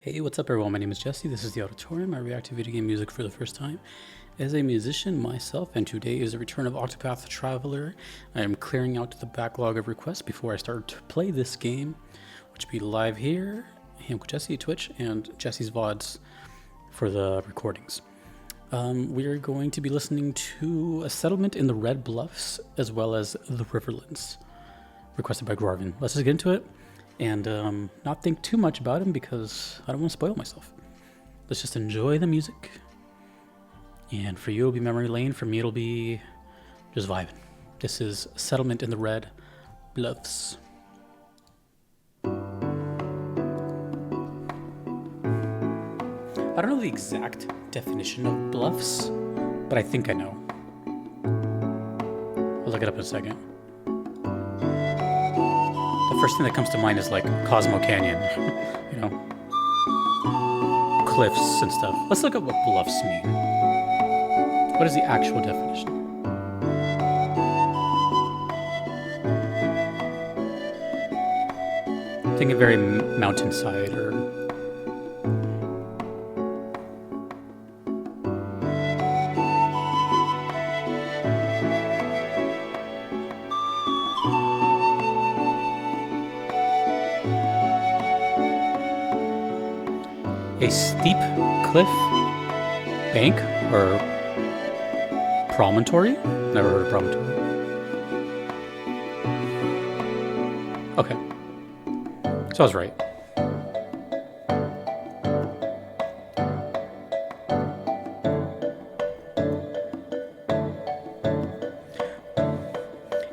Hey, what's up everyone? My name is Jesse. This is the Auditorium. I react to video game music for the first time as a musician myself, and today is the return of Octopath Traveler. I am clearing out the backlog of requests before I start to play this game, which will be live here, Jesse Twitch, and Jesse's VODs for the recordings. We are going to be listening to A Settlement in the Red Bluffs, as well as The Riverlands, requested by Garvin. Let's just get into it and not think too much about him because I don't want to spoil myself. Let's just enjoy the music. And for you, it'll be memory lane. For me, it'll be just vibing. This is Settlement in the Red Bluffs. I don't know the exact definition of bluffs, but I think I know. I'll look it up in a second. The first thing that comes to mind is like Cosmo Canyon, you know, cliffs and stuff. Let's look at what bluffs mean. What is the actual definition? I'm thinking very mountainside or a steep cliff, bank, or promontory? Never heard of promontory. Okay. So I was right.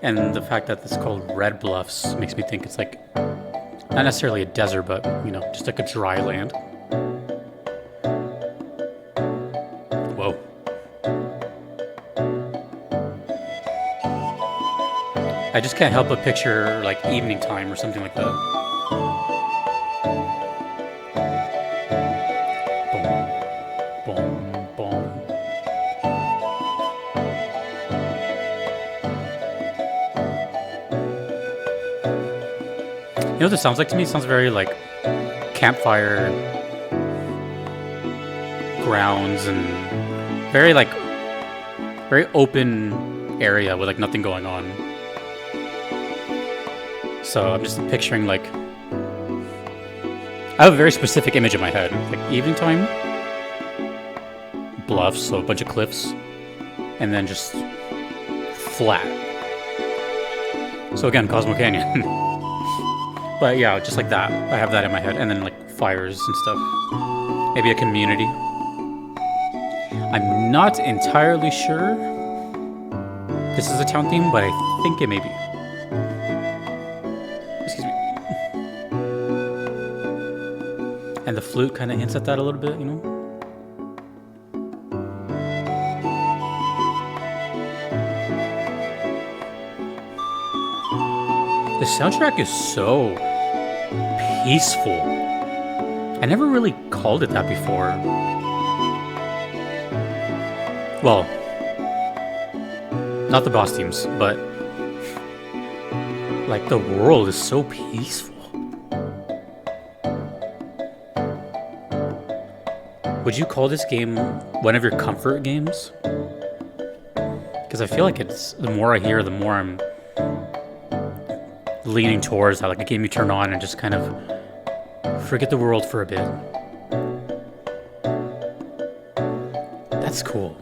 And the fact that it's called Red Bluffs makes me think it's like, not necessarily a desert, but, you know, just like a dry land. Whoa. I just can't help but picture like evening time or something like that. Boom, boom, boom. You know what this sounds like to me? It sounds very like campfire grounds and very open area with like nothing going on. So I'm just picturing like, I have a very specific image in my head, like evening time, bluffs, so a bunch of cliffs, and then just flat. So again, Cosmo Canyon. But yeah, just like that, I have that in my head, and then like fires and stuff. Maybe a community. I'm not entirely sure this is a town theme, but I think it may be. Excuse me. And the flute kind of hints at that a little bit, you know? The soundtrack is so peaceful. I never really called it that before. Well, not the boss themes, but like the world is so peaceful. Would you call this game one of your comfort games? Because I feel like it's, the more I hear, the more I'm leaning towards that, like a game you turn on and just kind of forget the world for a bit. That's cool.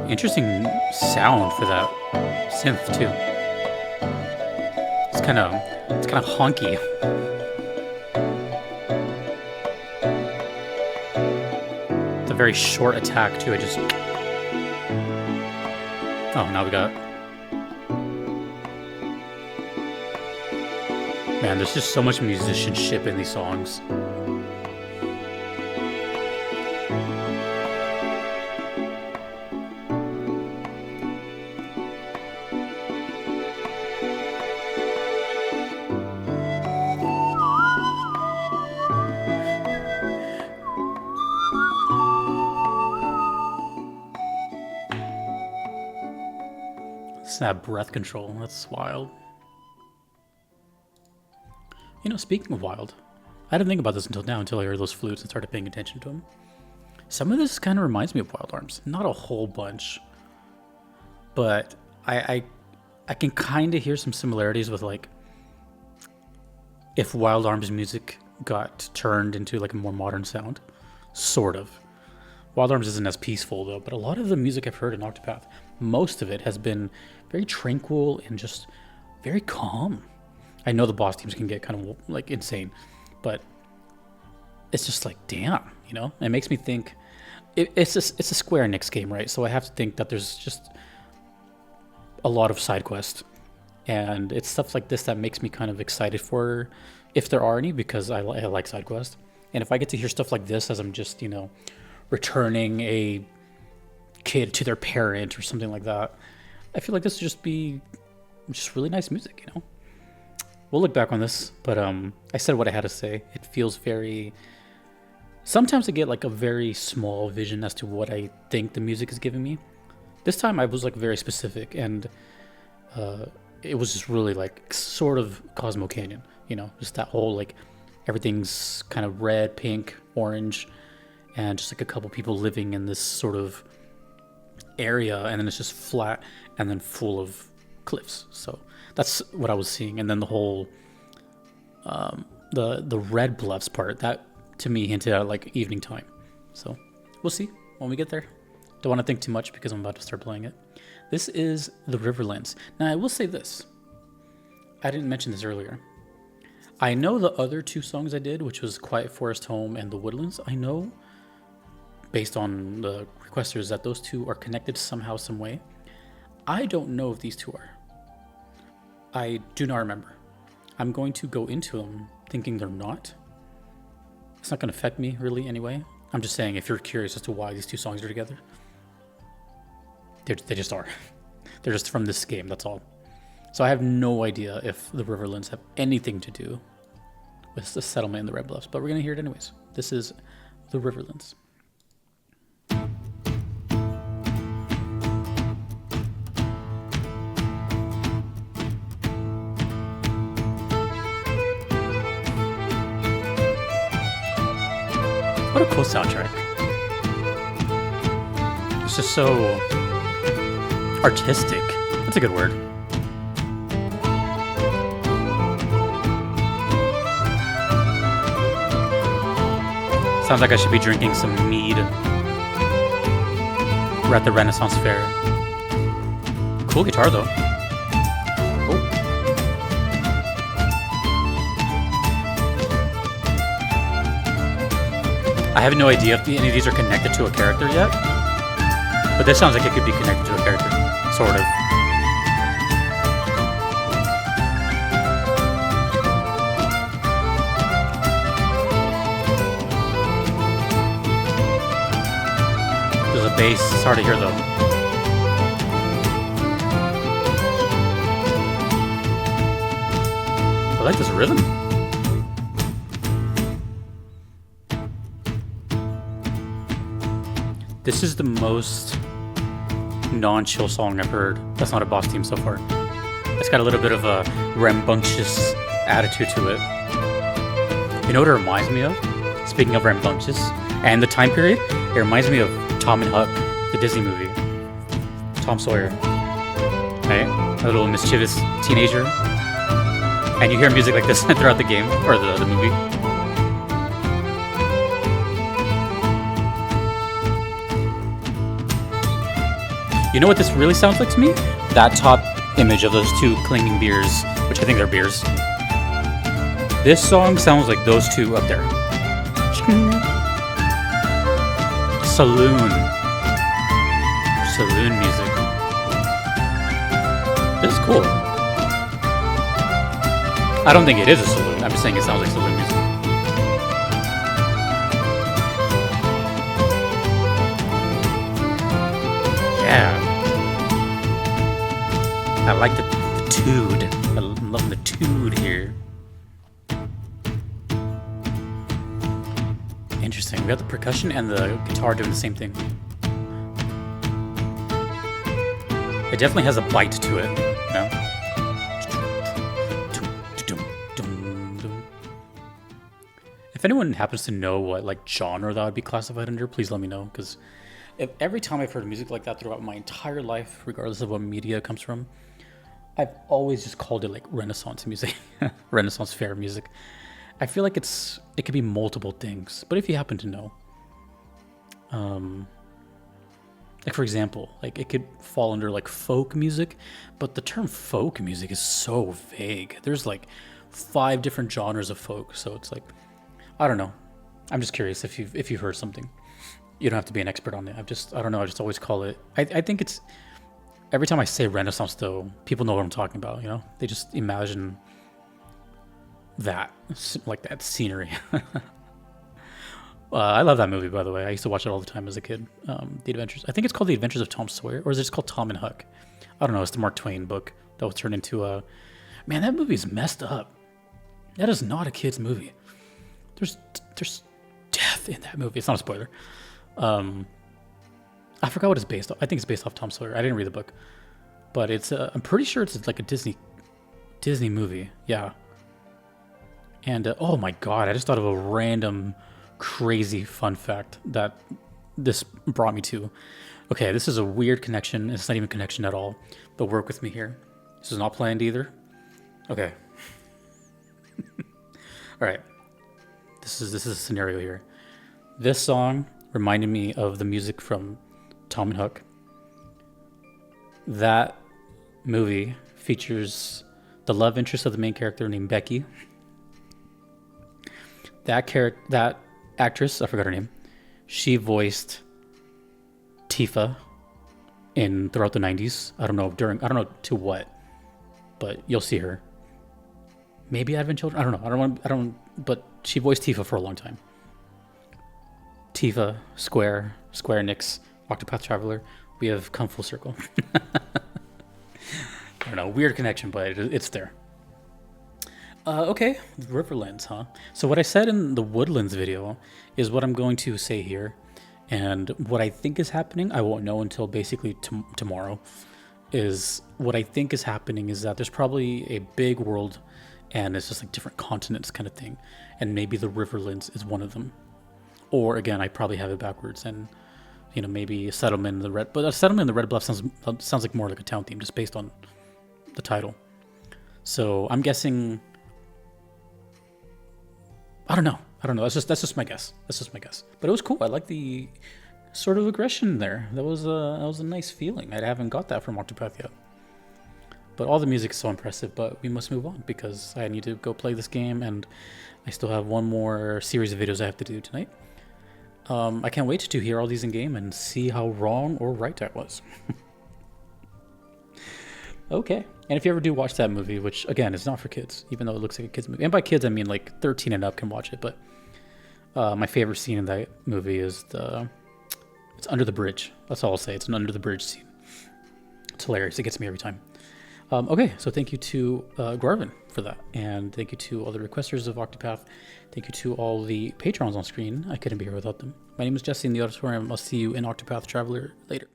Interesting sound for that synth too. It's kind of honky. It's a very short attack too. It just, oh, now we got, man, there's just so much musicianship in these songs. Snap breath control. That's wild. You know, speaking of wild, I didn't think about this until now, until I heard those flutes and started paying attention to them. Some of this kind of reminds me of Wild Arms. Not a whole bunch, but I can kind of hear some similarities with, like, if Wild Arms music got turned into like a more modern sound, sort of. Wild Arms isn't as peaceful though, but a lot of the music I've heard in Octopath, most of it has been very tranquil and just very calm. I know the boss teams can get kind of like insane, but it's just like, damn, you know? It makes me think, it's a Square Enix game, right? So I have to think that there's just a lot of side quests. And it's stuff like this that makes me kind of excited for, if there are any, because I like side quests. And if I get to hear stuff like this as I'm just, you know, returning a kid to their parent or something like that, I feel like this would just be just really nice music, you know? We'll look back on this, but I said what I had to say. It feels very... Sometimes I get like a very small vision as to what I think the music is giving me. This time I was like very specific, and it was just really like sort of Cosmo Canyon, you know, just that whole like everything's kind of red, pink, orange, and just like a couple people living in this sort of area, and then it's just flat and then full of cliffs. So that's what I was seeing. And then the whole the Red Bluffs part, that to me hinted at like evening time. So we'll see when we get there. Don't want to think too much because I'm about to start playing it. This is the Riverlands. Now I will say this, I didn't mention this earlier. I know the other two songs I did, which was Quiet Forest Home and The Woodlands, I know based on the requesters that those two are connected somehow, some way. I don't know if these two are. I do not remember. I'm going to go into them thinking they're not. It's not going to affect me really anyway. I'm just saying, if you're curious as to why these two songs are together, they just are. They're just from this game, that's all. So I have no idea if the Riverlands have anything to do with the settlement in the Red Bluffs, but we're going to hear it anyways. This is the Riverlands. What a cool soundtrack. It's just so artistic. That's a good word. Sounds like I should be drinking some mead. We're at the Renaissance Fair. Cool guitar though. Oh. I have no idea if any of these are connected to a character yet, but this sounds like it could be connected to a character, sort of. There's a bass, it's hard to hear though. I like this rhythm. This is the most non-chill song I've heard. That's not a boss theme so far. It's got a little bit of a rambunctious attitude to it. You know what it reminds me of? Speaking of rambunctious and the time period, it reminds me of Tom and Huck, the Disney movie. Tom Sawyer. Right? A little mischievous teenager. And you hear music like this throughout the game, or the movie. You know what this really sounds like to me? That top image of those two clinging beers, which I think they're beers. This song sounds like those two up there. Saloon. Saloon music. This is cool. I don't think it is a saloon. I'm just saying it sounds like saloon music. Yeah. I like the tood. I'm loving the tood here. Interesting. We got the percussion and the guitar doing the same thing. It definitely has a bite to it, you know? If anyone happens to know what like genre that would be classified under, please let me know, because every time I've heard music like that throughout my entire life, regardless of what media it comes from, I've always just called it like Renaissance music, Renaissance fair music. I feel like it could be multiple things, but if you happen to know, like for example, like it could fall under like folk music, but the term folk music is so vague. There's like 5 different genres of folk, so it's like, I don't know. I'm just curious if you've heard something. You don't have to be an expert on it. I don't know. I just always call it. I think it's every time I say Renaissance though, people know what I'm talking about. You know, they just imagine that like that scenery. I love that movie, by the way. I used to watch it all the time as a kid. The Adventures. I think it's called The Adventures of Tom Sawyer, or is it just called Tom and Huck? I don't know. It's the Mark Twain book that was turned into a. Man, that movie is messed up. That is not a kid's movie. There's death in that movie. It's not a spoiler. I forgot what it's based off. I think it's based off Tom Sawyer. I didn't read the book, but it's. I'm pretty sure it's like a Disney movie. Yeah. And oh my god, I just thought of a random crazy fun fact that this brought me to. Okay, this is a weird connection. It's not even a connection at all, but work with me here. This is not planned either. Okay. All right. This is a scenario here. This song reminded me of the music from Tom and Huck. That movie features the love interest of the main character named Becky. That actress, I forgot her name. She voiced Tifa throughout the 90s. I don't know to what, but you'll see her. Maybe Advent Children. I don't know. But she voiced Tifa for a long time. Tifa, Square Enix, Octopath Traveler. We have come full circle. I don't know, weird connection, but it's there. Okay, Riverlands, huh? So what I said in the Woodlands video is what I'm going to say here. And what I think is happening, I won't know until basically tomorrow, is what I think is happening is that there's probably a big world and it's just like different continents kind of thing. And maybe the Riverlands is one of them. Or again, I probably have it backwards and, you know, maybe a settlement in the Red Bluffs sounds like more like a town theme just based on the title. So I'm guessing, I don't know. That's just my guess. But it was cool. I like the sort of aggression there. That was a nice feeling. I haven't got that from Octopath yet. But all the music is so impressive. But we must move on because I need to go play this game, and I still have one more series of videos I have to do tonight. I can't wait to hear all these in game and see how wrong or right I was. Okay. And if you ever do watch that movie, which again is not for kids, even though it looks like a kid's movie, and by kids I mean like 13 and up can watch it, but my favorite scene in that movie is it's under the bridge. That's all I'll say. It's an under the bridge scene. It's hilarious. It gets me every time. Okay, so thank you to Garvin for that, and thank you to all the requesters of Octopath. Thank you to all the patrons on screen. I couldn't be here without them. My name is Jesse in the Auditorium. I'll see you in Octopath Traveler later.